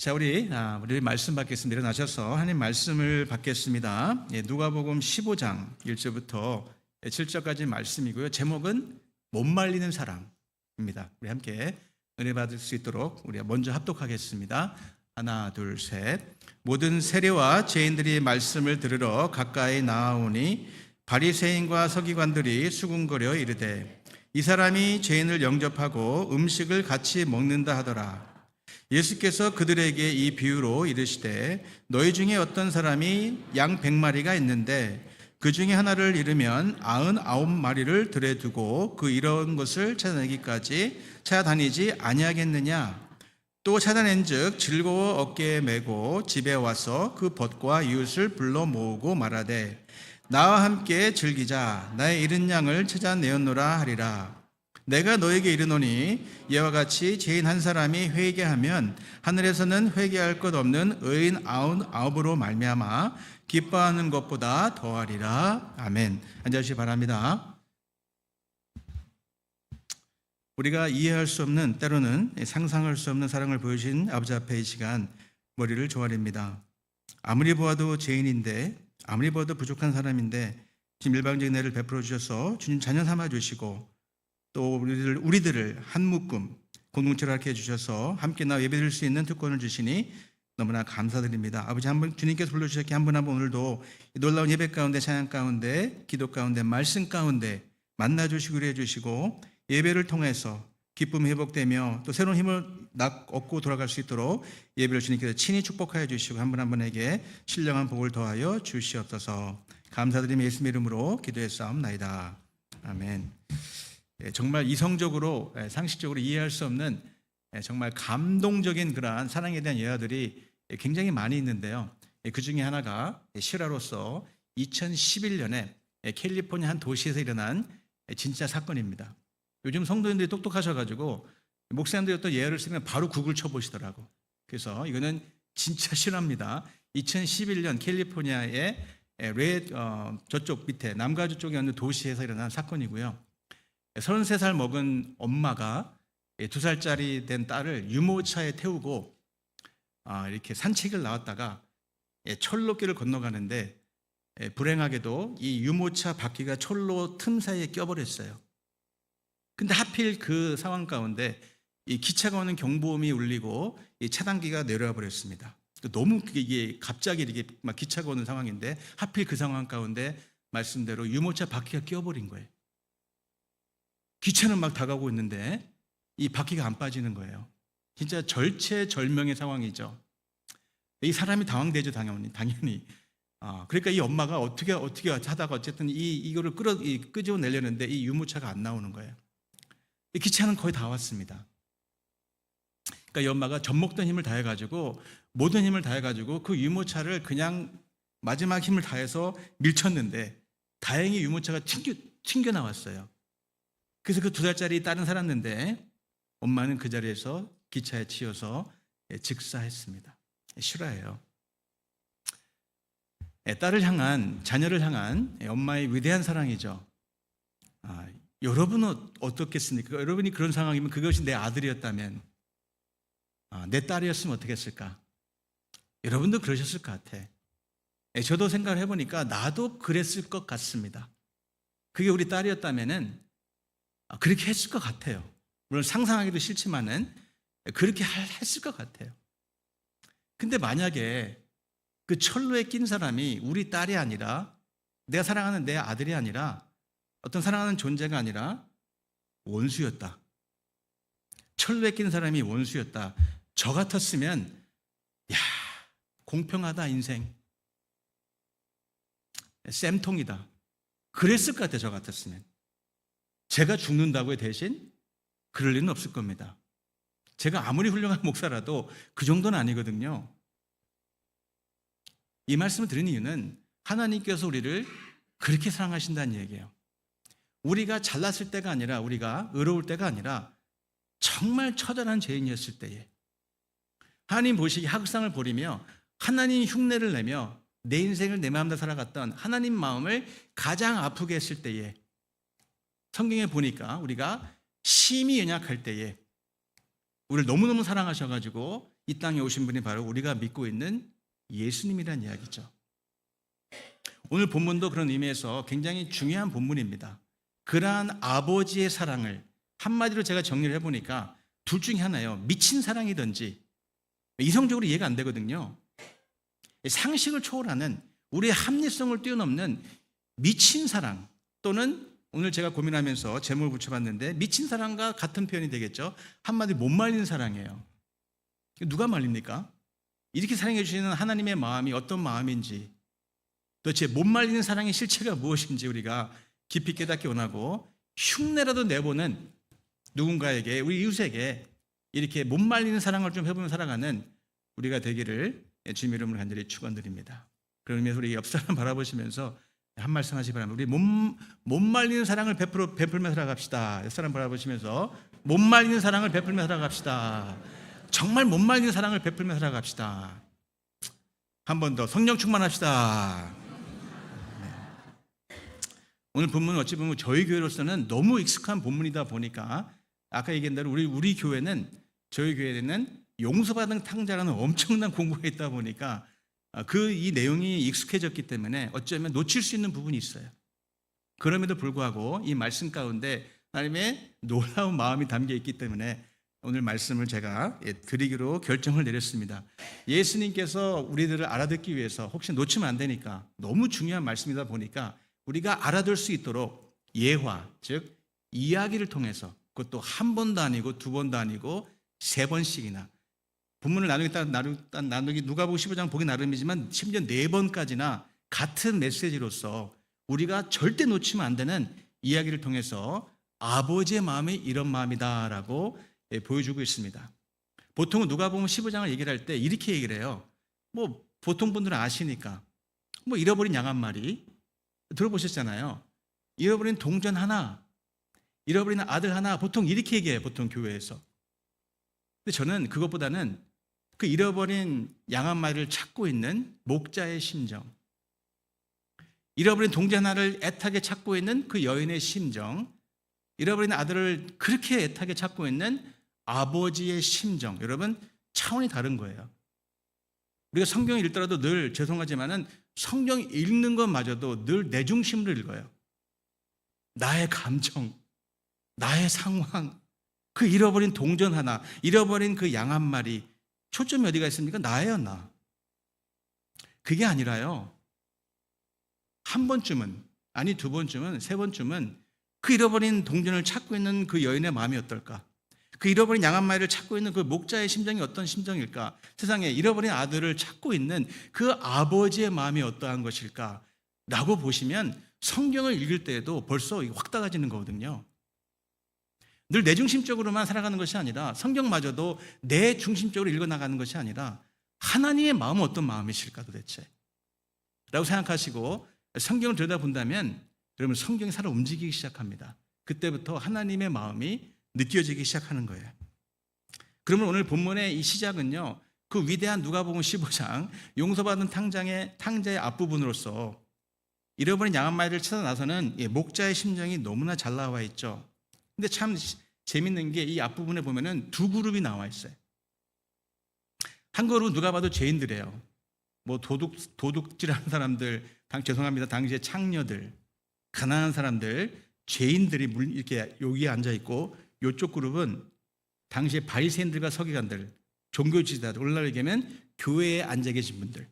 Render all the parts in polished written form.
자, 우리 말씀 받겠습니다. 일어나셔서 하나님 말씀을 받겠습니다. 누가복음 15장 1절부터 7절까지 말씀이고요. 제목은 못 말리는 사랑입니다. 우리 함께 은혜 받을 수 있도록 우리가 먼저 합독하겠습니다. 하나, 둘, 셋. 모든 세례와 죄인들이 말씀을 들으러 가까이 나아오니 바리새인과 서기관들이 수군거려 이르되 이 사람이 죄인을 영접하고 음식을 같이 먹는다 하더라. 예수께서 그들에게 이 비유로 이르시되 너희 중에 어떤 사람이 양 100마리가 있는데 그 중에 하나를 잃으면 99마리를 들에 두고 그 잃어온 것을 찾아내기까지 찾아다니지 아니하겠느냐. 또 찾아낸즉 즐거워 어깨에 메고 집에 와서 그 벗과 이웃을 불러 모으고 말하되 나와 함께 즐기자. 나의 잃은 양을 찾아내었노라 하리라. 내가 너에게 이르노니 이와 같이 죄인 한 사람이 회개하면 하늘에서는 회개할 것 없는 의인 99으로 말미암아 기뻐하는 것보다 더하리라. 아멘. 앉아주시기 바랍니다. 우리가 이해할 수 없는, 때로는 상상할 수 없는 사랑을 보여주신 아버지 앞에 이 시간 머리를 조아립니다. 아무리 보아도 죄인인데, 아무리 보아도 부족한 사람인데 지금 일방적인 애를 베풀어 주셔서 주님 자녀 삼아 주시고 또 우리들을 한 묶음 공동체로 이렇게 해주셔서 함께 나와 예배드릴 수 있는 특권을 주시니 너무나 감사드립니다. 아버지, 한번 주님께서 불러주셨기에 한 분 한 분 오늘도 놀라운 예배 가운데, 찬양 가운데, 기도 가운데, 말씀 가운데 만나주시고 그래 주시고 예배를 통해서 기쁨이 회복되며 또 새로운 힘을 얻고 돌아갈 수 있도록 예배를 주님께서 친히 축복하여 주시고 한 분 한 분에게 신령한 복을 더하여 주시옵소서. 감사드리며 예수님 이름으로 기도했사옵나이다. 아멘. 정말 이성적으로, 상식적으로 이해할 수 없는 정말 감동적인 그러한 사랑에 대한 예화들이 굉장히 많이 있는데요. 그 중에 하나가 실화로서 2011년에 캘리포니아 한 도시에서 일어난 진짜 사건입니다. 요즘 성도님들이 똑똑하셔가지고 목사님들이 어떤 예화를 쓰면 바로 구글 쳐보시더라고. 그래서 이거는 진짜 실화입니다. 2011년 캘리포니아의 저쪽 밑에 남가주 쪽에 있는 도시에서 일어난 사건이고요. 33살 먹은 엄마가 2살짜리 된 딸을 유모차에 태우고 이렇게 산책을 나왔다가 철로길을 건너가는데 불행하게도 이 유모차 바퀴가 철로 틈 사이에 껴버렸어요. 근데 하필 그 상황 가운데 이 기차가 오는 경보음이 울리고 이 차단기가 내려와 버렸습니다. 너무 이게 갑자기 이렇게 막 기차가 오는 상황인데 하필 그 상황 가운데 말씀대로 유모차 바퀴가 껴버린 거예요. 기차는 막 다가오고 있는데 이 바퀴가 안 빠지는 거예요. 진짜 절체절명의 상황이죠. 이 사람이 당황되죠, 당연히. 그러니까 이 엄마가 어떻게 하다가 어쨌든 이거를 끄집어내려는데 이 유모차가 안 나오는 거예요. 이 기차는 거의 다 왔습니다. 그러니까 이 엄마가 젖먹던 힘을 다해가지고 모든 힘을 다해가지고 그 유모차를 그냥 마지막 힘을 다해서 밀쳤는데 다행히 유모차가 튕겨 나왔어요. 그래서 그 2살짜리 딸은 살았는데 엄마는 그 자리에서 기차에 치여서 즉사했습니다. 실화예요. 자녀를 향한 엄마의 위대한 사랑이죠. 여러분은 어떻겠습니까? 여러분이 그런 상황이면 그것이 내 아들이었다면, 내 딸이었으면 어떻게 했을까? 여러분도 그러셨을 것 같아. 저도 생각을 해보니까 나도 그랬을 것 같습니다. 그게 우리 딸이었다면은 그렇게 했을 것 같아요. 물론 상상하기도 싫지만은 그렇게 했을 것 같아요. 근데 만약에 그 철로에 낀 사람이 우리 딸이 아니라, 내가 사랑하는 내 아들이 아니라, 어떤 사랑하는 존재가 아니라 원수였다. 철로에 낀 사람이 원수였다. 저 같았으면 야, 공평하다 인생. 쌤통이다. 그랬을 것 같아요. 저 같았으면. 제가 죽는다고요 대신? 그럴 리는 없을 겁니다. 제가 아무리 훌륭한 목사라도 그 정도는 아니거든요. 이 말씀을 드린 이유는 하나님께서 우리를 그렇게 사랑하신다는 얘기예요. 우리가 잘났을 때가 아니라, 우리가 의로울 때가 아니라 정말 처절한 죄인이었을 때에 하나님 보시기에 학상을 버리며 하나님 흉내를 내며 내 인생을 내 마음대로 살아갔던 하나님 마음을 가장 아프게 했을 때에, 성경에 보니까 우리가 심히 연약할 때에 우리를 너무너무 사랑하셔가지고 이 땅에 오신 분이 바로 우리가 믿고 있는 예수님이란 이야기죠. 오늘 본문도 그런 의미에서 굉장히 중요한 본문입니다. 그러한 아버지의 사랑을 한마디로 제가 정리를 해보니까 둘 중에 하나예요. 미친 사랑이든지, 이성적으로 이해가 안 되거든요. 상식을 초월하는, 우리의 합리성을 뛰어넘는 미친 사랑, 또는 오늘 제가 고민하면서 제목을 붙여봤는데 미친 사랑과 같은 표현이 되겠죠. 한마디로 못 말리는 사랑이에요. 누가 말립니까? 이렇게 사랑해 주시는 하나님의 마음이 어떤 마음인지, 도대체 못 말리는 사랑의 실체가 무엇인지 우리가 깊이 깨닫기 원하고, 흉내라도 내보는 누군가에게, 우리 이웃에게 이렇게 못 말리는 사랑을 좀 해보며 살아가는 우리가 되기를 주님 이름으로 간절히 축원드립니다. 그런 의미에서 우리 옆 사람 바라보시면서 한 말씀 하시기 바랍니다. 우리 못 말리는 사랑을 베풀며 살아갑시다. 옆 사람 바라보시면서 못 말리는 사랑을 베풀며 살아갑시다. 정말 못 말리는 사랑을 베풀며 살아갑시다. 한 번 더 성령 충만합시다. 네. 오늘 본문은 어찌 보면 저희 교회로서는 너무 익숙한 본문이다 보니까 아까 얘기한 대로 우리 교회는, 저희 교회에는 용서받은 탕자라는 엄청난 공부가 있다 보니까 이 내용이 익숙해졌기 때문에 어쩌면 놓칠 수 있는 부분이 있어요. 그럼에도 불구하고 이 말씀 가운데 하나님의 놀라운 마음이 담겨 있기 때문에 오늘 말씀을 제가 드리기로 결정을 내렸습니다. 예수님께서 우리들을 알아듣기 위해서, 혹시 놓치면 안 되니까, 너무 중요한 말씀이다 보니까 우리가 알아들 수 있도록 예화, 즉 이야기를 통해서, 그것도 한 번도 아니고 두 번도 아니고 세 번씩이나, 본문을 나누기 누가복음 15장 보기 나름이지만 심지어 4번까지나 같은 메시지로서 우리가 절대 놓치면 안 되는 이야기를 통해서 아버지의 마음이 이런 마음이다라고 보여주고 있습니다. 보통 누가복음 15장을 얘기를 할 때 이렇게 얘기를 해요. 뭐 보통 분들은 아시니까, 뭐 잃어버린 양 한 마리 들어보셨잖아요. 잃어버린 동전 하나, 잃어버린 아들 하나, 보통 이렇게 얘기해요. 보통 교회에서. 근데 저는 그것보다는 그 잃어버린 양 한 마리를 찾고 있는 목자의 심정, 잃어버린 동전 하나를 애타게 찾고 있는 그 여인의 심정, 잃어버린 아들을 그렇게 애타게 찾고 있는 아버지의 심정, 여러분 차원이 다른 거예요. 우리가 성경을 읽더라도 늘, 죄송하지만은 성경 읽는 것마저도 늘 내 중심으로 읽어요. 나의 감정, 나의 상황, 그 잃어버린 동전 하나, 잃어버린 그 양 한 마리, 초점이 어디가 있습니까? 나예요, 나. 그게 아니라요, 한 번쯤은, 아니 두 번쯤은, 세 번쯤은 그 잃어버린 동전을 찾고 있는 그 여인의 마음이 어떨까? 그 잃어버린 양 한 마리를 찾고 있는 그 목자의 심정이 어떤 심정일까? 세상에 잃어버린 아들을 찾고 있는 그 아버지의 마음이 어떠한 것일까? 라고 보시면 성경을 읽을 때에도 벌써 확 다가지는 거거든요. 늘 내 중심적으로만 살아가는 것이 아니라, 성경마저도 내 중심적으로 읽어나가는 것이 아니라 하나님의 마음은 어떤 마음이실까 도대체? 라고 생각하시고 성경을 들여다본다면 여러분 성경이 살아 움직이기 시작합니다. 그때부터 하나님의 마음이 느껴지기 시작하는 거예요. 그러면 오늘 본문의 이 시작은요, 그 위대한 누가복음 15장 용서받은 탕자의 앞부분으로서 잃어버린 양 한 마리를 찾아 나서는 목자의 심정이 너무나 잘 나와 있죠. 근데 참 재밌는 게 이 앞부분에 보면은 두 그룹이 나와 있어요. 한 그룹은 누가 봐도 죄인들이에요. 뭐 도둑질하는 사람들, 죄송합니다, 당시의 창녀들, 가난한 사람들, 죄인들이 이렇게 여기에 앉아 있고, 이쪽 그룹은 당시의 바리새인들과 서기관들, 종교 지도자들, 오늘날 얘기하면 교회에 앉아 계신 분들.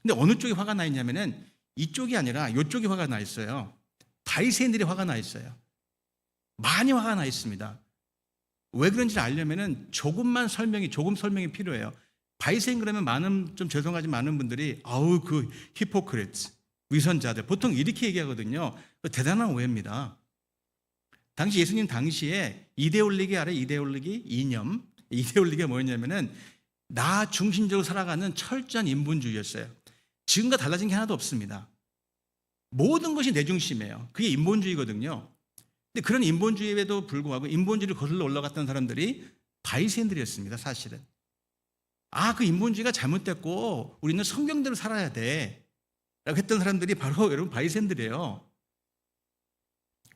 근데 어느 쪽이 화가 나 있냐면은 이쪽이 아니라 이쪽이 화가 나 있어요. 바리새인들이 화가 나 있어요. 많이 화가 나 있습니다. 왜 그런지를 알려면은 조금 설명이 필요해요. 바리새인 그러면 좀 죄송하지만 많은 분들이 아우 그 히포크리트, 위선자들, 보통 이렇게 얘기하거든요. 대단한 오해입니다. 당시 예수님 당시에 이데올로기 알아요? 이데올로기가 뭐였냐면은 나 중심적으로 살아가는 철저한 인본주의였어요. 지금과 달라진 게 하나도 없습니다. 모든 것이 내 중심이에요. 그게 인본주의거든요. 근데 그런 인본주의에도 불구하고 인본주의를 거슬러 올라갔던 사람들이 바리새인들이었습니다. 사실은 그 인본주의가 잘못됐고 우리는 성경대로 살아야 돼 라고 했던 사람들이 바로 여러분 바리새인들이에요.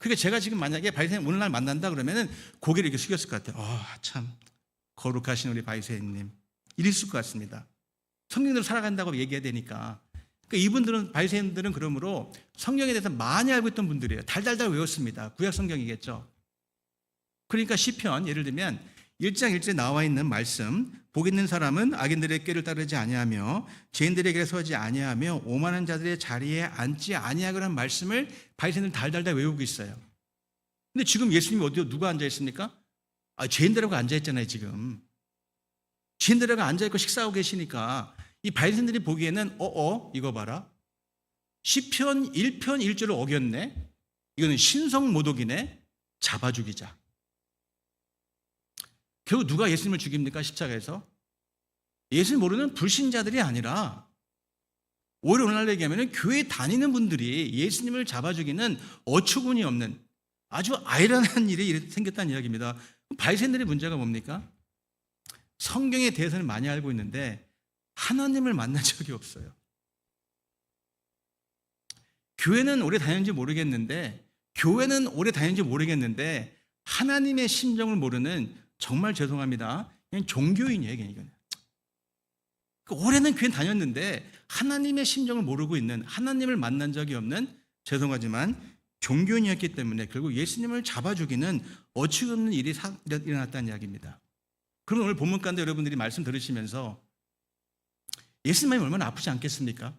그러니까 제가 지금 만약에 바리새인 오늘날 만난다 그러면은 고개를 이렇게 숙였을 것 같아요. 참 거룩하신 우리 바리새인님. 이랬을 것 같습니다. 성경대로 살아간다고 얘기해야 되니까. 그러니까 이분들은, 바리새인들은 그러므로 성경에 대해서 많이 알고 있던 분들이에요. 달달달 외웠습니다. 구약 성경이겠죠. 그러니까 시편, 예를 들면 1장 1절에 나와 있는 말씀, 복 있는 사람은 악인들의 꾀를 따르지 아니하며 죄인들의 길에 서지 아니하며 오만한 자들의 자리에 앉지 아니하고라는 말씀을 바리새인들은 달달달 외우고 있어요. 근데 지금 예수님이 어디 누가 앉아 있습니까? 죄인들하고 앉아 있잖아요, 지금. 죄인들하고 앉아 있고 식사하고 계시니까 이 바리새인들이 보기에는 이거 봐라. 시편 1편 1절을 어겼네. 이거는 신성모독이네. 잡아 죽이자. 결국 누가 예수님을 죽입니까? 십자가에서? 예수를 모르는 불신자들이 아니라 오히려 오늘날 얘기하면 교회 다니는 분들이 예수님을 잡아 죽이는 어처구니 없는 아주 아이러니한 일이 생겼다는 이야기입니다. 바리새인들의 문제가 뭡니까? 성경에 대해서는 많이 알고 있는데 하나님을 만난 적이 없어요. 교회는 오래 다녔는지 모르겠는데 하나님의 심정을 모르는, 정말 죄송합니다, 그냥 종교인이에요. 그냥. 올해는 교회 다녔는데 하나님의 심정을 모르고 있는, 하나님을 만난 적이 없는, 죄송하지만 종교인이었기 때문에 결국 예수님을 잡아 죽이는 어처구니 없는 일이 일어났다는 이야기입니다. 그럼 오늘 본문 가운데 여러분들이 말씀 들으시면서 예수님이 얼마나 아프지 않겠습니까?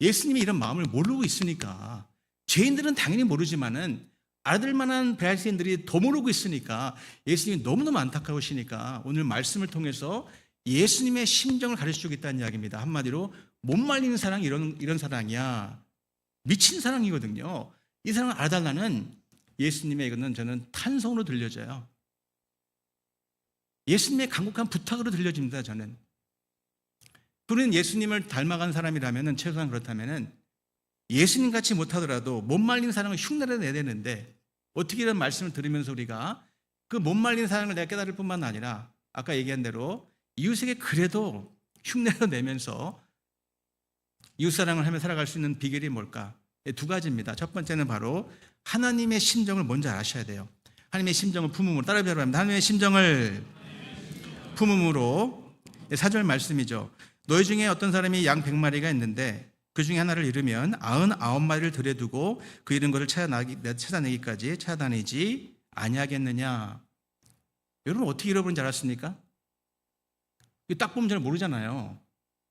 예수님이 이런 마음을 모르고 있으니까. 죄인들은 당연히 모르지만은 알아들 만한 바리새인들이 더 모르고 있으니까 예수님이 너무너무 안타까우시니까 오늘 말씀을 통해서 예수님의 심정을 가르쳐주겠다는 이야기입니다. 한마디로 못 말리는 사랑이 이런 사랑이야. 미친 사랑이거든요. 이 사랑을 알아달라는 예수님의, 이거는 저는 탄성으로 들려져요. 예수님의 간곡한 부탁으로 들려집니다. 저는. 우리는 예수님을 닮아간 사람이라면, 최소한 그렇다면 예수님 같이 못하더라도 못 말린 사랑을 흉내를 내야 되는데, 어떻게 이런 말씀을 들으면서 우리가 그 못 말린 사랑을 내가 깨달을 뿐만 아니라 아까 얘기한 대로 이웃에게 그래도 흉내를 내면서 이웃사랑을 하며 살아갈 수 있는 비결이 뭘까? 두 가지입니다. 첫 번째는 바로 하나님의 심정을 먼저 아셔야 돼요. 하나님의 심정을 품음으로, 따라해 바랍니다. 하나님의 심정을 품음으로. 4절 말씀이죠. 너희 중에 어떤 사람이 양 100마리가 있는데 그 중에 하나를 잃으면 99마리를 들여두고 그 잃은 것을 찾아내기까지 찾아다니지 아니하겠느냐. 여러분 어떻게 잃어버린지 알았습니까? 딱 보면 잘 모르잖아요.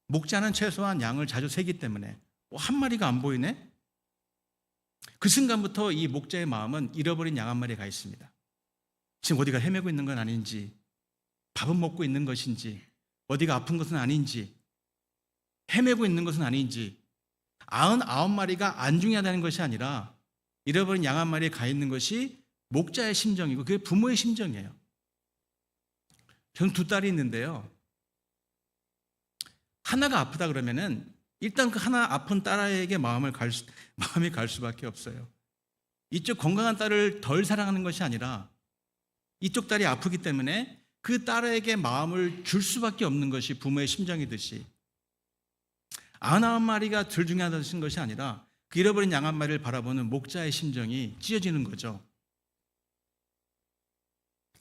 목자는 최소한 양을 자주 세기 때문에 한 마리가 안 보이네? 그 순간부터 이 목자의 마음은 잃어버린 양 한 마리가 있습니다. 지금 어디가 헤매고 있는 건 아닌지, 밥은 먹고 있는 것인지, 어디가 아픈 것은 아닌지, 헤매고 있는 것은 아닌지, 99마리가 안중하다는 것이 아니라 잃어버린 양 한 마리에 가 있는 것이 목자의 심정이고 그게 부모의 심정이에요. 저는 2딸이 있는데요. 하나가 아프다 그러면은 일단 그 하나 아픈 딸에게 마음이 갈 수밖에 없어요. 이쪽 건강한 딸을 덜 사랑하는 것이 아니라 이쪽 딸이 아프기 때문에 그 딸에게 마음을 줄 수밖에 없는 것이 부모의 심정이듯이 99마리가 덜 중요하다는 것이 아니라 그 잃어버린 양 한 마리를 바라보는 목자의 심정이 찢어지는 거죠.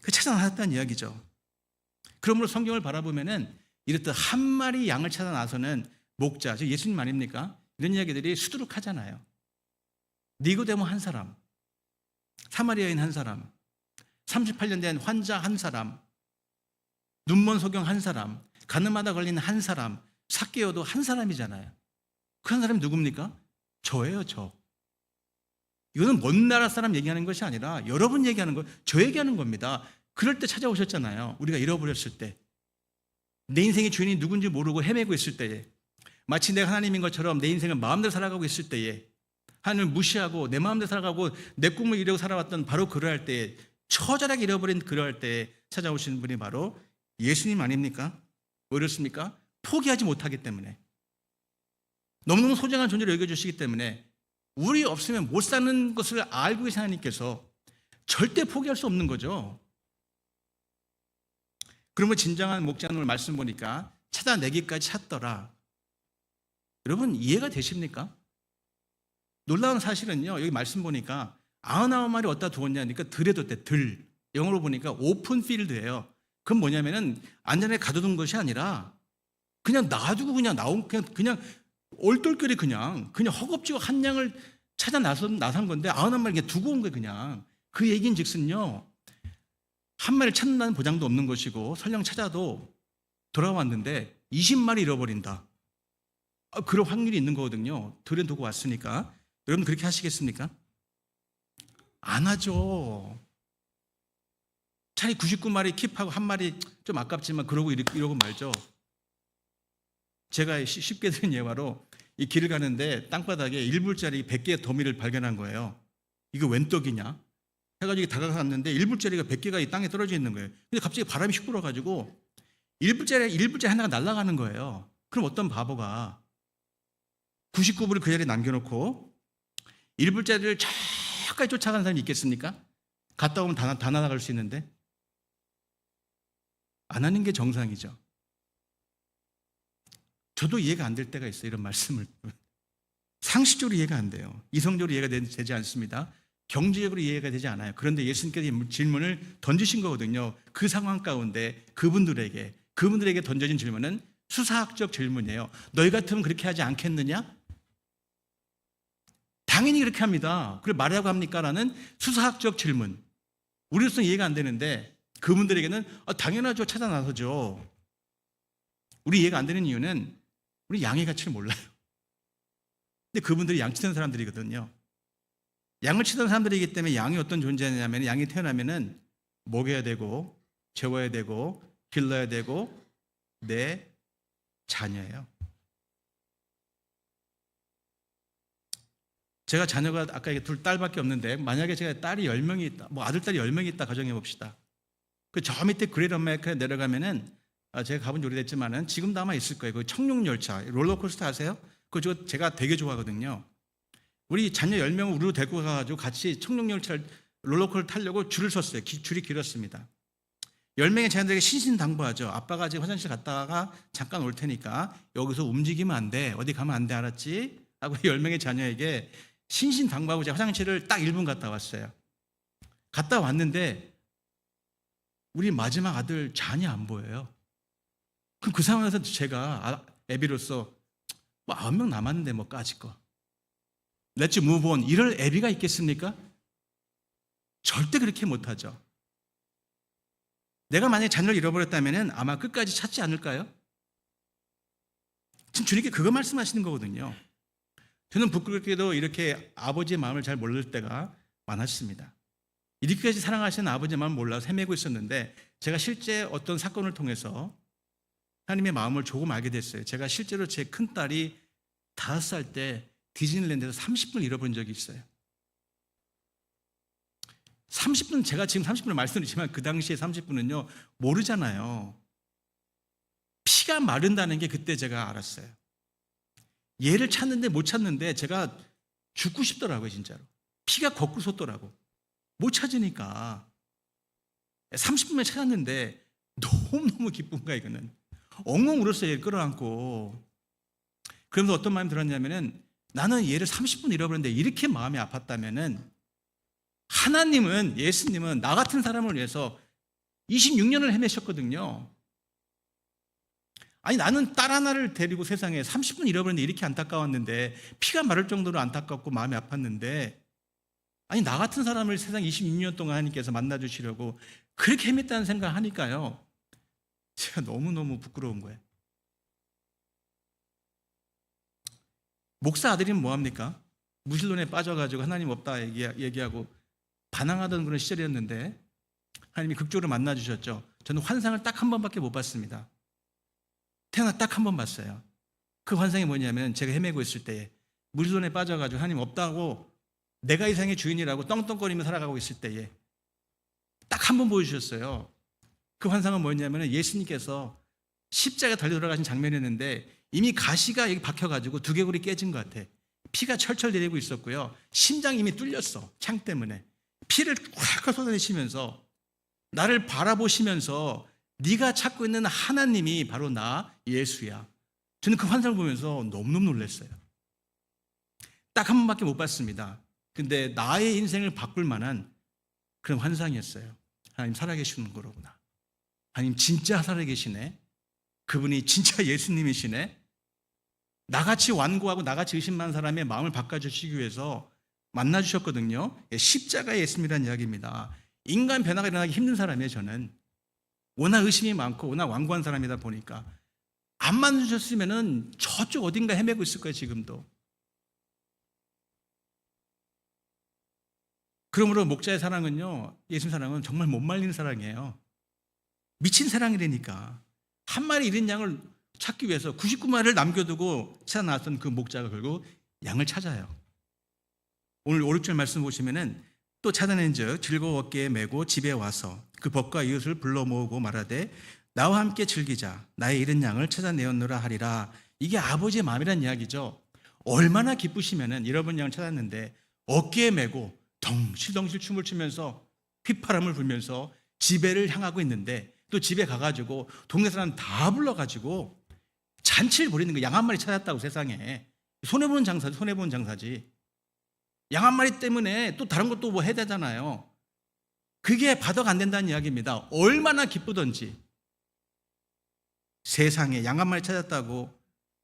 그 찾아 나섰다는 이야기죠. 그러므로 성경을 바라보면은 이렇듯 한 마리 양을 찾아 나서는 목자, 즉 예수님 아닙니까? 이런 이야기들이 수두룩하잖아요. 니고데모 한 사람, 사마리아 여인 한 사람, 38년 된 환자 한 사람, 눈먼 소경 한 사람, 가늠하다 걸린 한 사람, 삭개오도 한 사람이잖아요. 그 한 사람이 누굽니까? 저예요, 저. 이거는 먼 나라 사람 얘기하는 것이 아니라 여러분 얘기하는 거, 저 얘기하는 겁니다. 그럴 때 찾아오셨잖아요. 우리가 잃어버렸을 때, 내 인생의 주인이 누군지 모르고 헤매고 있을 때에, 마치 내가 하나님인 것처럼 내 인생을 마음대로 살아가고 있을 때에, 하나님을 무시하고 내 마음대로 살아가고 내 꿈을 이루고 살아왔던 바로 그러할 때에, 처절하게 잃어버린 그러할 때에 찾아오시는 분이 바로 예수님 아닙니까? 왜 그렇습니까? 포기하지 못하기 때문에, 너무너무 소중한 존재로 여겨주시기 때문에, 우리 없으면 못 사는 것을 알고 계신 하나님께서 절대 포기할 수 없는 거죠. 그러면 진정한 목자는 오늘 말씀 보니까 찾아내기까지 찾더라. 여러분 이해가 되십니까? 놀라운 사실은요, 여기 말씀 보니까 99마리 어디다 두었냐니까 들에 뒀대. 들. 영어로 보니까 오픈 필드예요. 그건 뭐냐면은 안전하게 가둬둔 것이 아니라 그냥 놔두고 그냥 그냥 얼떨결에 그냥 허겁지겁 한 양을 찾아 나선 건데 91마리 그냥 두고 온 거예요. 그냥 그 얘기인즉슨요, 한 마리 찾는다는 보장도 없는 것이고 설령 찾아도 돌아왔는데 20마리 잃어버린다, 그럴 확률이 있는 거거든요. 들여두고 왔으니까. 여러분 그렇게 하시겠습니까? 안 하죠. 차라리 99마리 킵하고 한 마리 좀 아깝지만 그러고 이러고 말죠. 제가 쉽게 드린 예화로 이 길을 가는데 땅바닥에 1불짜리 100개의 더미를 발견한 거예요. 이거 웬 떡이냐 해가지고 다가갔는데 1불짜리가 100개가 이 땅에 떨어져 있는 거예요. 근데 갑자기 바람이 휙 불어가지고 1불짜리 하나가 날아가는 거예요. 그럼 어떤 바보가 99불을 그 자리에 남겨놓고 1불짜리를 저까지 쫓아가는 사람이 있겠습니까? 갔다 오면 다 날아갈 수 있는데. 안 하는 게 정상이죠. 저도 이해가 안 될 때가 있어요. 이런 말씀을. 상식적으로 이해가 안 돼요. 이성적으로 이해가 되지 않습니다. 경제적으로 이해가 되지 않아요. 그런데 예수님께서 질문을 던지신 거거든요. 그 상황 가운데 그분들에게 던져진 질문은 수사학적 질문이에요. 너희 같으면 그렇게 하지 않겠느냐? 당연히 그렇게 합니다. 그걸 말하고 합니까? 라는 수사학적 질문. 우리로서는 이해가 안 되는데 그분들에게는 당연하죠. 찾아 나서죠. 우리 이해가 안 되는 이유는 우리 양의 가치를 몰라요. 근데 그분들이 양 치던 사람들이거든요. 양을 치던 사람들이기 때문에 양이 어떤 존재냐면, 양이 태어나면은 먹여야 되고 재워야 되고 길러야 되고 내 자녀예요. 제가 자녀가 아까 둘 딸밖에 없는데 만약에 제가 딸이 10명이 있다, 아들딸이 10명이 있다 가정해 봅시다. 그 저 밑에 그레이트 아메리카에 내려가면은 제가 가본 지 오래됐지만은 지금도 아마 있을 거예요. 그 청룡열차, 롤러코스터 아세요? 그거 제가 되게 좋아하거든요. 우리 자녀 10명을 우리로 데리고 가가지고 같이 청룡열차를 롤러코스터 타려고 줄을 섰어요. 줄이 길었습니다. 10명의 자녀들에게 신신당부하죠. 아빠가 지금 화장실 갔다가 잠깐 올 테니까 여기서 움직이면 안 돼. 어디 가면 안 돼. 알았지? 하고 10명의 자녀에게 신신당부하고 제가 화장실을 딱 1분 갔다 왔어요. 갔다 왔는데 우리 마지막 아들 잔이 안 보여요. 그럼 그 상황에서 제가 애비로서 9명 남았는데 까짓 거 Let's move on 이럴 애비가 있겠습니까? 절대 그렇게 못하죠. 내가 만약에 자녀를 잃어버렸다면 아마 끝까지 찾지 않을까요? 지금 주님께 그거 말씀하시는 거거든요. 저는 부끄럽게도 이렇게 아버지의 마음을 잘 모를 때가 많았습니다. 이렇게까지 사랑하시는 아버지의 마음을 몰라서 헤매고 있었는데 제가 실제 어떤 사건을 통해서 하나님의 마음을 조금 알게 됐어요. 제가 실제로 제 큰딸이 5살 때 디즈니랜드에서 30분을 잃어버린 적이 있어요. 30분, 제가 지금 30분을 말씀드리지만 그 당시에 30분은요 모르잖아요. 피가 마른다는 게 그때 제가 알았어요. 얘를 찾는데 못 찾는데 제가 죽고 싶더라고요. 진짜로 피가 거꾸로 솟더라고. 못 찾으니까 30분만 찾았는데 너무너무 기쁜 거야. 이거는 엉엉 울었어요. 얘를 끌어안고. 그러면서 어떤 마음이 들었냐면은 나는 얘를 30분 잃어버렸는데 이렇게 마음이 아팠다면은 하나님은, 예수님은 나 같은 사람을 위해서 26년을 헤매셨거든요. 아니 나는 딸 하나를 데리고 세상에 30분 잃어버렸는데 이렇게 안타까웠는데, 피가 마를 정도로 안타깝고 마음이 아팠는데, 아니 나 같은 사람을 세상 26년 동안 하나님께서 만나주시려고 그렇게 헤맸다는 생각을 하니까요 제가 너무너무 부끄러운 거예요. 목사 아들이면 뭐합니까? 무신론에 빠져가지고 하나님 없다 얘기하고 반항하던 그런 시절이었는데 하나님이 극적으로 만나주셨죠. 저는 환상을 딱 한 번밖에 못 봤습니다. 태어나 딱 한 번 봤어요. 그 환상이 뭐냐면 제가 헤매고 있을 때에 무신론에 빠져가지고 하나님 없다고 내가 이 세상의 주인이라고 떵떵거리며 살아가고 있을 때에 딱 한 번 보여주셨어요. 그 환상은 뭐였냐면 예수님께서 십자가에 달려 돌아가신 장면이었는데 이미 가시가 여기 박혀가지고 두개골이 깨진 것 같아. 피가 철철 내리고 있었고요. 심장이 이미 뚫렸어. 창 때문에. 피를 콱 쏟아내시면서 나를 바라보시면서 네가 찾고 있는 하나님이 바로 나 예수야. 저는 그 환상을 보면서 너무너무 놀랐어요. 딱 한 번밖에 못 봤습니다. 근데 나의 인생을 바꿀 만한 그런 환상이었어요. 하나님 살아계시는 거로구나. 하나님 진짜 살아계시네. 그분이 진짜 예수님이시네. 나같이 완고하고 나같이 의심만 사람의 마음을 바꿔주시기 위해서 만나주셨거든요. 십자가의 예수님이라는 이야기입니다. 인간 변화가 일어나기 힘든 사람이에요. 저는 워낙 의심이 많고 워낙 완고한 사람이다 보니까 안 만나주셨으면 저쪽 어딘가 헤매고 있을 거예요. 지금도. 그러므로 목자의 사랑은요, 예수님 사랑은 정말 못 말리는 사랑이에요. 미친 사랑이라니까. 한 마리 잃은 양을 찾기 위해서 99마리를 남겨두고 찾아 나왔던 그 목자가 결국 양을 찾아요. 오늘 5, 6절 말씀 보시면은 또 찾아낸즉 즐거워 어깨에 메고 집에 와서 그 벗과 이웃을 불러 모으고 말하되 나와 함께 즐기자 나의 잃은 양을 찾아내었노라 하리라. 이게 아버지의 마음이란 이야기죠. 얼마나 기쁘시면은 잃어버린 양을 찾았는데 어깨에 메고 덩실덩실 춤을 추면서 휘파람을 불면서 집에를 향하고 있는데 또 집에 가가지고 동네 사람 다 불러가지고 잔치를 벌이는 거. 양 한 마리 찾았다고 세상에. 손해보는 장사지, 손해보는 장사지. 양 한 마리 때문에 또 다른 것도 뭐 해야 되잖아요. 그게 바닥 안 된다는 이야기입니다. 얼마나 기쁘던지. 세상에 양 한 마리 찾았다고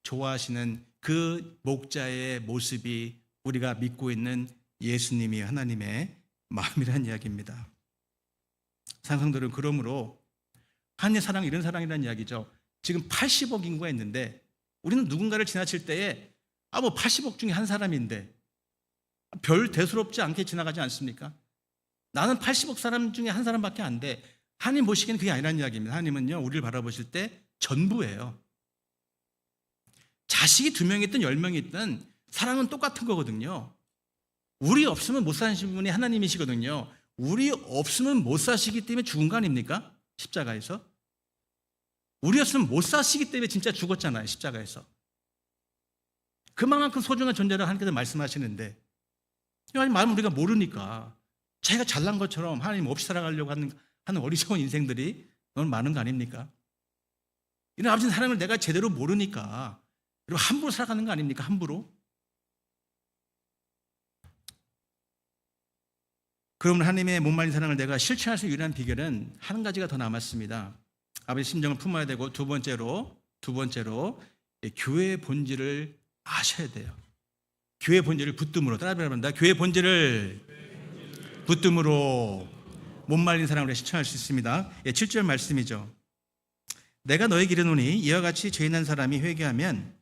좋아하시는 그 목자의 모습이 우리가 믿고 있는 예수님이 하나님의 마음이라는 이야기입니다. 상상들은 그러므로 하나님의 사랑 이런 사랑이라는 이야기죠. 지금 80억 인구가 있는데 우리는 누군가를 지나칠 때에 뭐 80억 중에 한 사람인데 별 대수롭지 않게 지나가지 않습니까? 나는 80억 사람 중에 한 사람밖에 안 돼. 하나님 보시기에는 그게 아니라는 이야기입니다. 하나님은요, 우리를 바라보실 때 전부예요. 자식이 2명이 있든 10명이 있든 사랑은 똑같은 거거든요. 우리 없으면 못 사시는 분이 하나님이시거든요. 우리 없으면 못 사시기 때문에 죽은 거 아닙니까? 십자가에서. 우리 없으면 못 사시기 때문에 진짜 죽었잖아요. 십자가에서. 그만큼 소중한 존재를 하나님께서 말씀하시는데 하나님 마음을 우리가 모르니까 자기가 잘난 것처럼 하나님 없이 살아가려고 하는 어리석은 인생들이 너무 많은 거 아닙니까? 이런 아버지 사랑을 내가 제대로 모르니까 함부로 살아가는 거 아닙니까? 함부로. 그러면 하나님의 못 말린 사랑을 내가 실천할 수 유일한 비결은 한 가지가 더 남았습니다. 아버지 심정을 품어야 되고 두 번째로 교회의 본질을 아셔야 돼요. 교회의 본질을 붙듦으로 따라합니다. 교회의 본질을 붙듦으로 못 말린 사랑을 실천할 수 있습니다. 7절 말씀이죠. 내가 너에게 이르노니 이와 같이 죄인한 사람이 회개하면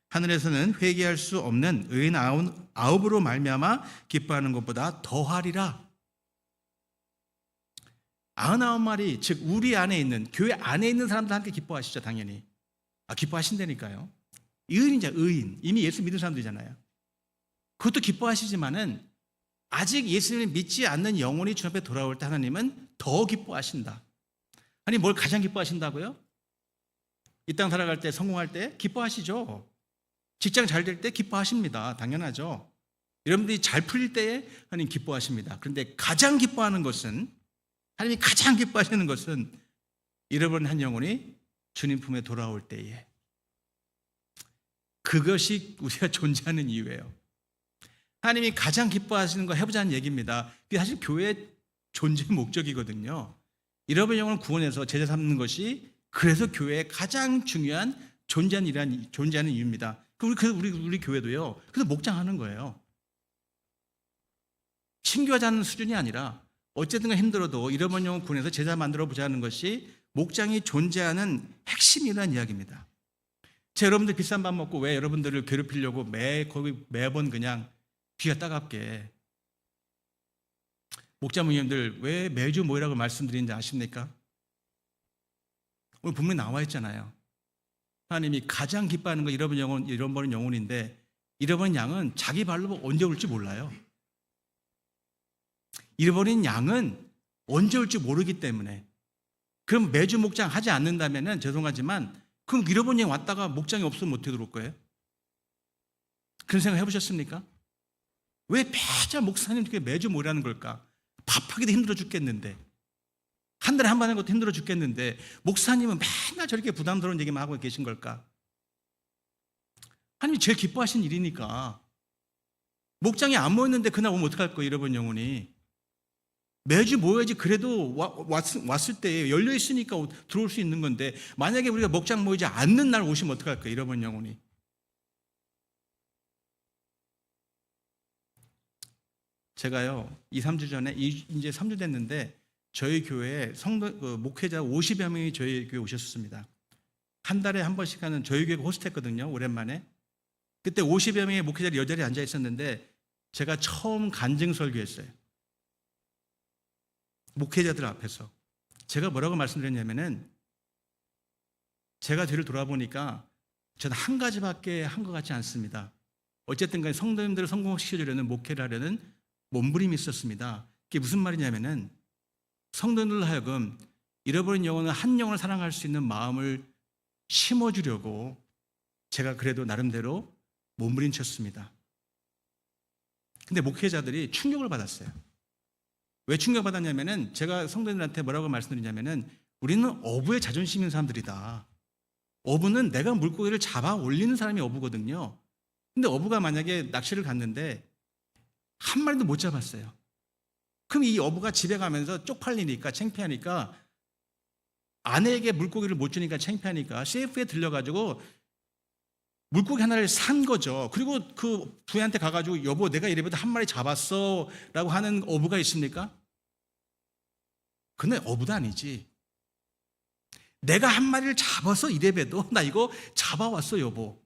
하늘에서는 회개할 수 없는 의인 아홉으로 말미암아 기뻐하는 것보다 더하리라. 99마리, 즉 우리 안에 있는 교회 안에 있는 사람들 함께 기뻐하시죠. 당연히 기뻐하신다니까요. 의인이죠. 의인. 이미 예수 믿는 사람들이잖아요. 그것도 기뻐하시지만은 아직 예수님을 믿지 않는 영혼이 주 앞에 돌아올 때 하나님은 더 기뻐하신다. 아니 뭘 가장 기뻐하신다고요? 이 땅 살아갈 때, 성공할 때 기뻐하시죠. 직장 잘 될 때 기뻐하십니다. 당연하죠. 여러분들이 잘 풀릴 때에 하나님 기뻐하십니다. 그런데 가장 기뻐하는 것은, 하나님이 가장 기뻐하시는 것은 잃어버린 한 영혼이 주님 품에 돌아올 때에, 그것이 우리가 존재하는 이유예요. 하나님이 가장 기뻐하시는 거 해보자는 얘기입니다. 그게 사실 교회의 존재 목적이거든요. 잃어버린 영혼을 구원해서 제자 삼는 것이 그래서 교회의 가장 중요한 존재하는 이유입니다. 우리 교회도요. 그래서 목장하는 거예요. 신교하자는 수준이 아니라 어쨌든 힘들어도 잃어버린 영혼 구원해서 제자 만들어 보자는 것이 목장이 존재하는 핵심이라는 이야기입니다. 여러분들 비싼 밥 먹고 왜 여러분들을 괴롭히려고 매번 그냥 귀가 따갑게, 목자모님들 왜 매주 모이라고 말씀드리는지 아십니까? 오늘 분명히 나와 있잖아요. 하나님이 가장 기뻐하는 거 잃어버린 영혼인데 잃어버린 양은 자기 발로 언제 올지 몰라요. 잃어버린 양은 언제 올지 모르기 때문에. 그럼 매주 목장 하지 않는다면 죄송하지만 그럼 잃어버린 양 왔다가 목장이 없으면 어떻게 들어올 거예요? 그런 생각 해보셨습니까? 왜 매달 목사님 이렇게 매주 모이라는 걸까? 밥하기도 힘들어 죽겠는데, 한 달에 한 번 하는 것도 힘들어 죽겠는데 목사님은 맨날 저렇게 부담스러운 얘기만 하고 계신 걸까? 하나님이 제일 기뻐하신 일이니까. 목장이 안 모였는데 그날 오면 어떡할 거예요? 잃어버린 영혼이. 매주 모여야지 그래도 왔을 때 열려 있으니까 들어올 수 있는 건데 만약에 우리가 목장 모이지 않는 날 오시면 어떡할까요? 잃어버린 영혼이. 제가요 2, 3주 전에 이제 3주 됐는데 저희 교회에 목회자 50여 명이 저희 교회 오셨습니다. 한 달에 한 번씩 하는 저희 교회 호스트했거든요. 오랜만에. 그때 50여 명의 목회자들이 여자리에 앉아 있었는데 제가 처음 간증 설교했어요. 목회자들 앞에서. 제가 뭐라고 말씀드렸냐면은 제가 뒤를 돌아보니까 저는 한 가지밖에 한 것 같지 않습니다. 어쨌든 간에 성도님들을 성공시켜주려는 목회를 하려는 몸부림이 있었습니다. 그게 무슨 말이냐면은 성도님들 하여금 잃어버린 영혼을 한 영혼을 사랑할 수 있는 마음을 심어주려고 제가 그래도 나름대로 몸부림쳤습니다. 근데 목회자들이 충격을 받았어요. 왜 충격받았냐면은 제가 성도님들한테 뭐라고 말씀드리냐면은 우리는 어부의 자존심인 사람들이다. 어부는 내가 물고기를 잡아 올리는 사람이 어부거든요. 근데 어부가 만약에 낚시를 갔는데 한 마리도 못 잡았어요. 그럼 이 어부가 집에 가면서 쪽팔리니까 창피하니까 아내에게 물고기를 못 주니까 창피하니까 CF에 들려가지고 물고기 하나를 산 거죠. 그리고 그 부인한테 가가지고 여보 내가 이래봬도 한 마리 잡았어 라고 하는 어부가 있습니까? 근데 어부도 아니지. 내가 한 마리를 잡아서 이래봬도 나 이거 잡아왔어 여보.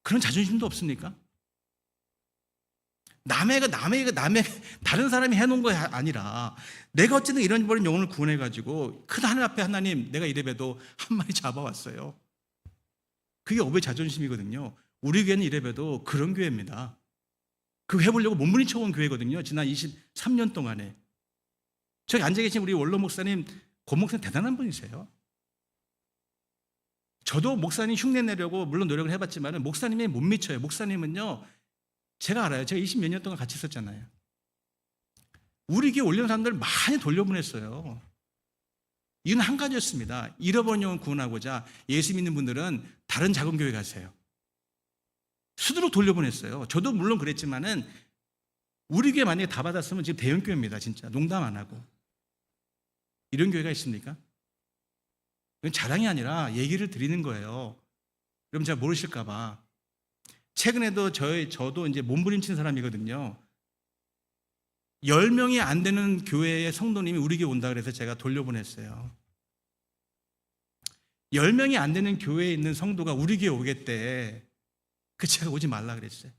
그런 자존심도 없습니까? 남의 다른 사람이 해놓은 거 아니라 내가 어쨌든 이런 버린 영혼을 구원해가지고 큰 하늘 앞에 하나님 내가 이래봬도 한 마리 잡아왔어요. 그게 어부의 자존심이거든요. 우리 교회는 이래봬도 그런 교회입니다. 그거 해보려고 몸부림쳐 온 교회거든요. 지난 23년 동안에. 저기 앉아 계신 우리 원로 목사님, 고 목사님 대단한 분이세요. 저도 목사님 흉내 내려고 물론 노력을 해봤지만 목사님이 못 미쳐요. 목사님은요, 제가 알아요. 제가 20몇 년 동안 같이 있었잖아요. 우리 교회 올려놓은 사람들 많이 돌려보냈어요. 이유는 한 가지였습니다. 잃어버린 영혼 구원하고자 예수 믿는 분들은 다른 작은 교회 가세요. 수두룩 돌려보냈어요. 저도 물론 그랬지만은 우리 교회 만약에 다 받았으면 지금 대형 교회입니다. 진짜 농담 안 하고. 이런 교회가 있습니까? 이건 자랑이 아니라 얘기를 드리는 거예요. 여러분 잘 모르실까 봐. 최근에도 저도 이제 몸부림친 사람이거든요. 10명이 안 되는 교회의 성도님이 우리 교회 온다 그래서 제가 돌려보냈어요. 10명이 안 되는 교회에 있는 성도가 우리 교회 오겠대. 그 제가 오지 말라 그랬어요.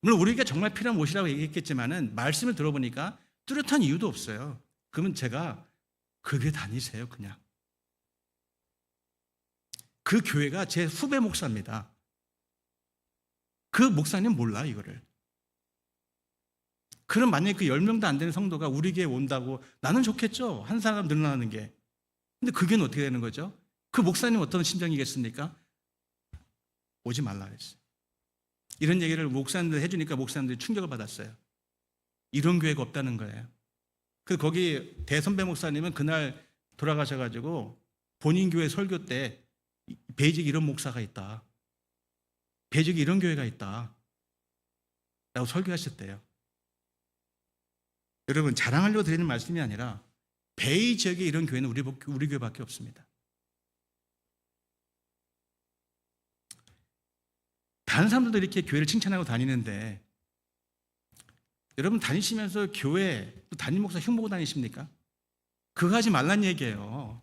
물론 우리가 정말 필요한 옷이라고 얘기했겠지만은 말씀을 들어보니까 뚜렷한 이유도 없어요. 그러면 제가 그 교회 다니세요, 그냥. 그 교회가 제 후배 목사입니다. 그 목사님 몰라, 이거를. 그럼 만약에 그 10명도 안 되는 성도가 우리 교회에 온다고 나는 좋겠죠. 한 사람 늘어나는 게. 근데 그게 어떻게 되는 거죠? 그 목사님 어떤 심정이겠습니까? 오지 말라 그랬어요. 이런 얘기를 목사님들 해주니까 목사님들이 충격을 받았어요. 이런 교회가 없다는 거예요. 그 거기 대선배 목사님은 그날 돌아가셔가지고 본인 교회 설교 때 베이직에 이런 목사가 있다. 베이직에 이런 교회가 있다. 라고 설교하셨대요. 여러분 자랑하려고 드리는 말씀이 아니라 베이 지역에 이런 교회는 우리 교회밖에 없습니다. 다른 사람들도 이렇게 교회를 칭찬하고 다니는데 여러분 다니시면서 교회 또 담임 목사 흉보고 다니십니까? 그거 하지 말란 얘기예요.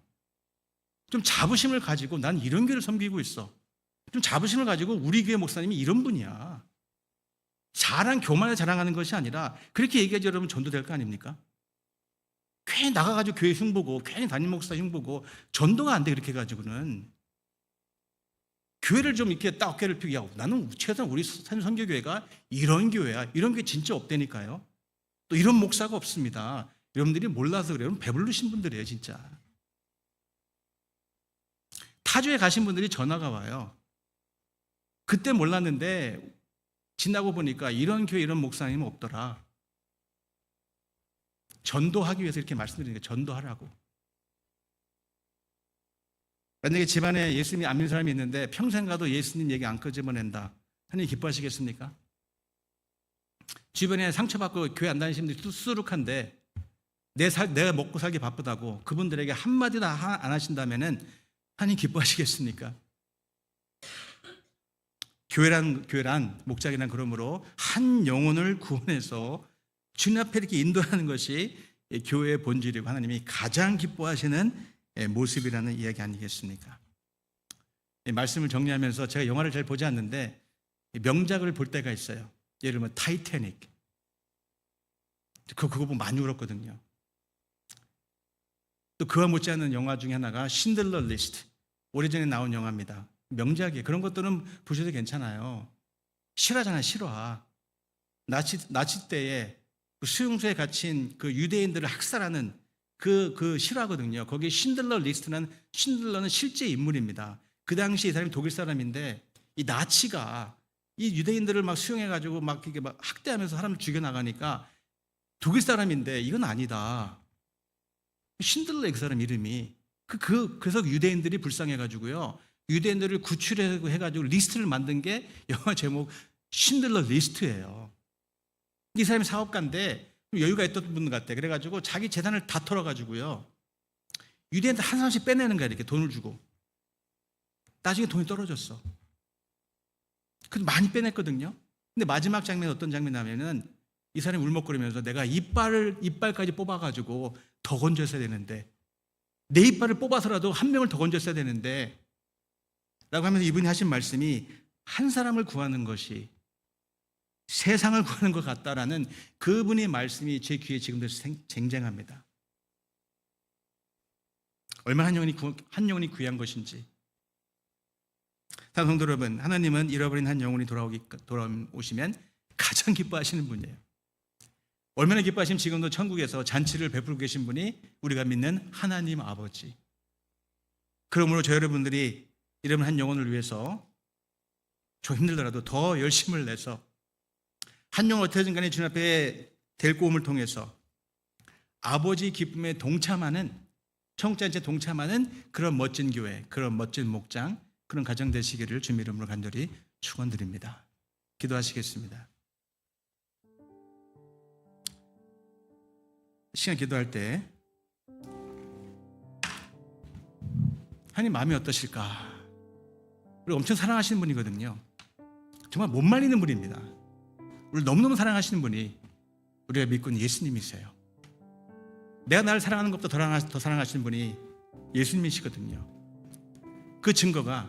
좀 자부심을 가지고 난 이런 교회를 섬기고 있어. 좀 자부심을 가지고 우리 교회 목사님이 이런 분이야. 자랑, 교만을 자랑하는 것이 아니라 그렇게 얘기하지 여러분 전도될 거 아닙니까? 괜히 나가가지고 교회 흉보고 괜히 담임 목사 흉보고 전도가 안 돼 그렇게 해가지고는. 교회를 좀 이렇게 딱 어깨를 펴고 야, 나는 최소한 우리 선교교회가 이런 교회야. 이런 교회 진짜 없다니까요. 또 이런 목사가 없습니다. 여러분들이 몰라서 그래요. 배부르신 분들이에요 진짜. 타주에 가신 분들이 전화가 와요. 그때 몰랐는데 지나고 보니까 이런 교회 이런 목사님은 없더라. 전도하기 위해서 이렇게 말씀드리는 거예요. 전도하라고. 만약에 집안에 예수님 안 믿는 사람이 있는데 평생 가도 예수님 얘기 안 끄집어낸다. 하나님 기뻐하시겠습니까? 주변에 상처받고 교회 안 다니시는 분들이 수두룩한데 내가 먹고 살기 바쁘다고 그분들에게 한마디도 안 하신다면은 하나님 기뻐하시겠습니까? 교회란 목장이란 그러므로 한 영혼을 구원해서 주님 앞에 이렇게 인도하는 것이 교회의 본질이고 하나님이 가장 기뻐하시는 모습이라는 이야기 아니겠습니까? 말씀을 정리하면서 제가 영화를 잘 보지 않는데 명작을 볼 때가 있어요. 예를 들면 타이타닉. 그거 보고 많이 울었거든요. 또 그와 못지않은 영화 중에 하나가 신들러 리스트. 오래전에 나온 영화입니다. 명작이에요. 그런 것들은 보셔도 괜찮아요. 실화잖아요, 실화. 나치 때에 그 수용소에 갇힌 그 유대인들을 학살하는 그 실화거든요. 거기에 신들러는 실제 인물입니다. 그 당시 이 사람이 독일 사람인데 이 나치가 이 유대인들을 막 수용해가지고 막 이렇게 막 학대하면서 사람을 죽여나가니까 독일 사람인데 이건 아니다. 신들러 그 사람 이름이. 그래서 유대인들이 불쌍해가지고요. 유대인들을 구출해가지고 리스트를 만든 게 영화 제목 신들러 리스트예요. 이 사람이 사업가인데 여유가 있던 분 같아. 그래가지고 자기 재산을 다 털어가지고요. 유대인들 한 사람씩 빼내는 거야. 이렇게 돈을 주고. 나중에 돈이 떨어졌어. 그래서 많이 빼냈거든요. 근데 마지막 장면이 어떤 장면이냐면은 이 사람이 울먹거리면서 내가 이빨까지 뽑아가지고 더 건졌어야 되는데 내 이빨을 뽑아서라도 한 명을 더 건졌어야 되는데 라고 하면서 이분이 하신 말씀이 한 사람을 구하는 것이 세상을 구하는 것 같다라는 그분의 말씀이 제 귀에 지금도 쟁쟁합니다. 얼마나 한 영혼이 귀한 것인지. 사랑하는 성도 여러분, 하나님은 잃어버린 한 영혼이 돌아오시면 가장 기뻐하시는 분이에요. 얼마나 기뻐하시면 지금도 천국에서 잔치를 베풀고 계신 분이 우리가 믿는 하나님 아버지. 그러므로 저 여러분들이 잃어버린 한 영혼을 위해서 좀 힘들더라도 더 열심을 내서 한 영혼 어떻게든 간에 주님 앞에 데리고 옴을 통해서 아버지 기쁨에 동참하는, 청국잔치에 동참하는 그런 멋진 교회, 그런 멋진 목장, 그런 가정 되시기를 주님 이름으로 간절히 축원드립니다. 기도하시겠습니다. 시간 기도할 때 하나님 마음이 어떠실까? 우리 엄청 사랑하시는 분이거든요. 정말 못 말리는 분입니다. 우리 너무너무 사랑하시는 분이 우리가 믿고 있는 예수님이세요. 내가 나를 사랑하는 것보다 더 사랑하시는 분이 예수님이시거든요. 그 증거가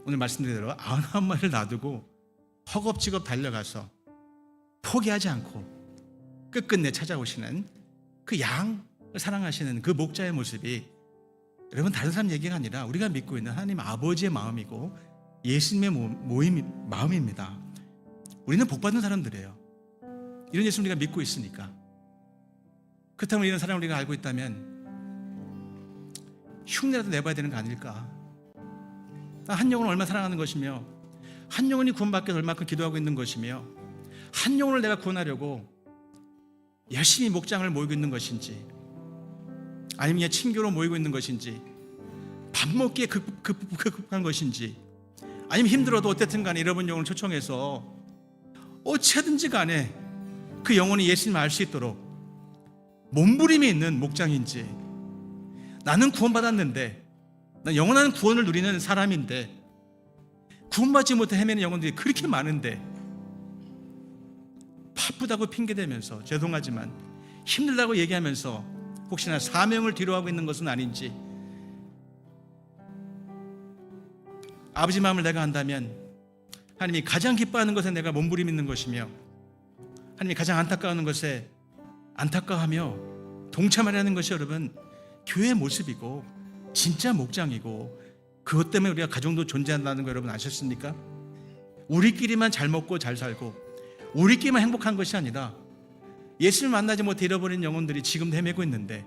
오늘 말씀드린 대로 99마리를 놔두고 허겁지겁 달려가서 포기하지 않고 끝끝내 찾아오시는 그 양을 사랑하시는 그 목자의 모습이 여러분 다른 사람 얘기가 아니라 우리가 믿고 있는 하나님 아버지의 마음이고 예수님의 마음입니다. 우리는 복받은 사람들이에요. 이런 예수 우리가 믿고 있으니까. 그렇다면 이런 사람을 우리가 알고 있다면 흉내라도 내봐야 되는 거 아닐까? 한 영혼을 얼마나 사랑하는 것이며 한 영혼이 구원받기 위해서 얼마큼 기도하고 있는 것이며 한 영혼을 내가 구원하려고 열심히 목장을 모이고 있는 것인지 아니면 그냥 친교로 모이고 있는 것인지 밥 먹기에 급급한 것인지 아니면 힘들어도 어쨌든 간에 잃어버린 영혼을 초청해서 어찌하든지 간에 그 영혼이 예수님을 알 수 있도록 몸부림이 있는 목장인지 나는 구원받았는데 난 영원한 구원을 누리는 사람인데 구원받지 못해 헤매는 영혼들이 그렇게 많은데 바쁘다고 핑계대면서 죄송하지만 힘들다고 얘기하면서 혹시나 사명을 뒤로하고 있는 것은 아닌지 아버지 마음을 내가 한다면 하나님이 가장 기뻐하는 것에 내가 몸부림 있는 것이며 하나님이 가장 안타까워하는 것에 안타까워하며 동참하려는 것이 여러분 교회의 모습이고 진짜 목장이고 그것 때문에 우리가 가정도 존재한다는 거 여러분 아셨습니까? 우리끼리만 잘 먹고 잘 살고 우리끼리만 행복한 것이 아니라 예수를 만나지 못해 잃어버린 영혼들이 지금 헤매고 있는데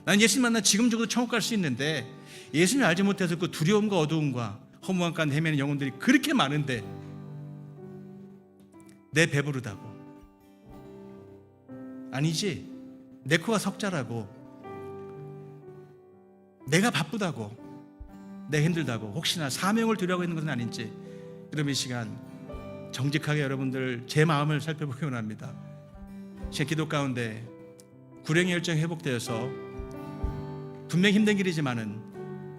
난 예수를 만나 지금 죽어도 천국 갈 수 있는데 예수를 알지 못해서 그 두려움과 어두움과 허무함 가운데 헤매는 영혼들이 그렇게 많은데 내 배부르다고 아니지 내 코가 석자라고 내가 바쁘다고 내가 힘들다고 혹시나 사명을 뒤로하고 있는 것은 아닌지 여러분 이 시간 정직하게 여러분들 제 마음을 살펴보기 원합니다. 제 기도 가운데 불행의 열정이 회복되어서 분명히 힘든 길이지만은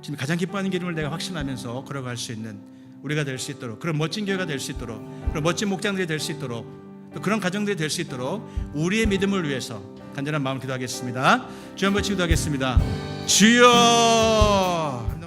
지금 가장 기뻐하는 길임을 내가 확신하면서 걸어갈 수 있는 우리가 될 수 있도록, 그런 멋진 교회가 될 수 있도록, 그런 멋진 목장들이 될 수 있도록, 또 그런 가정들이 될 수 있도록 우리의 믿음을 위해서 간절한 마음을 기도하겠습니다. 주여 한번 기도하겠습니다. 주여